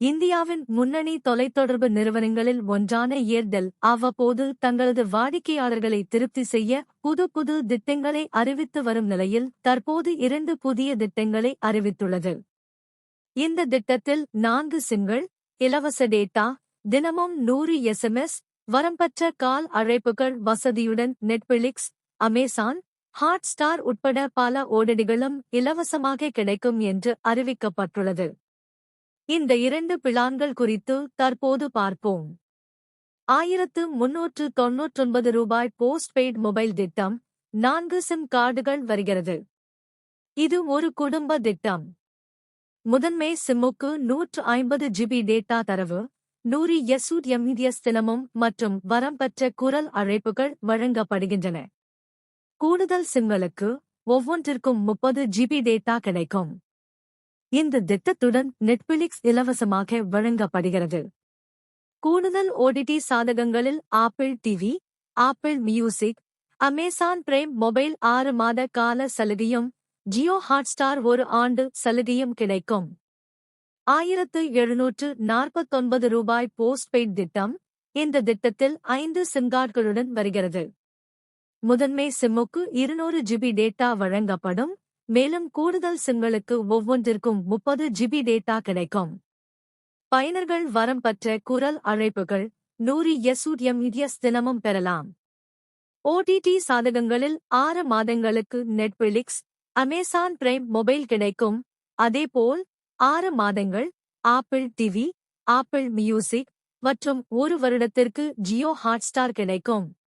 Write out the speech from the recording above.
இந்தியாவின் முன்னணி தொலைத்தொடர்பு நிறுவனங்களில் ஒன்றான ஏர்டெல் அவ்வப்போது தங்களது வாடிக்கையாளர்களை திருப்தி செய்ய புது திட்டங்களை அறிவித்து வரும் நிலையில் தற்போது 2 புதிய திட்டங்களை அறிவித்துள்ளது. இந்த திட்டத்தில் 4 சிம்கள், இலவச டேட்டா, தினமும் 100 SMS, வரம்பற்ற கால் அழைப்புகள் வசதியுடன் நெட்ஃபிளிக்ஸ், அமேசான், ஹாட் ஸ்டார் உட்பட பல ஓடிடிகளும் இலவசமாக கிடைக்கும் என்று அறிவிக்கப்பட்டுள்ளது. இந்த 2 பிளான்கள் குறித்து தற்போது பார்ப்போம். ரூ. 1399 போஸ்ட்பெய்ட் மொபைல் திட்டம், 4 சிம் கார்டுகள் வருகிறது. இது ஒரு குடும்ப திட்டம். முதன்மை சிம்முக்கு 150 GB டேட்டா தரவு, 100 SMS தினமும் மற்றும் வரம்பற்ற குரல் அழைப்புகள் வழங்கப்படுகின்றன. கூடுதல் சிம்களுக்கு ஒவ்வொன்றிற்கும் 30 GB டேட்டா கிடைக்கும். இந்த திட்டத்துடன் நெட்ஃபிளிக்ஸ் இலவசமாக வழங்கப்படுகிறது. கூடுதல் ஓடிடி சாதகங்களில் Apple TV, Apple music, Amazon Prime mobile 6 மாத கால சலுகையும், ஜியோ ஹாட்ஸ்டார் 1 ஆண்டு சலுகையும் கிடைக்கும். ரூ. 1749 போஸ்ட்பெய்ட் திட்டம். இந்த திட்டத்தில் 5 சிம் கார்டுகளுடன் வருகிறது. முதன்மை சிம்முக்கு 200 GB டேட்டா வழங்கப்படும். மேலும் கூடுதல் சிம்களுக்கு ஒவ்வொன்றிற்கும் 30 GB டேட்டா கிடைக்கும். பயனர்கள் வரம்பற்ற குரல் அழைப்புகள் 100 SMS தினமும் பெறலாம். ஓடிடி சாதகங்களில் 6 மாதங்களுக்கு நெட்ஃபிளிக்ஸ், அமேசான் பிரைம் மொபைல் கிடைக்கும். அதேபோல் 6 மாதங்கள் ஆப்பிள் டிவி, ஆப்பிள் மியூசிக் மற்றும் 1 வருடத்திற்கு ஜியோ ஹாட்ஸ்டார் கிடைக்கும்.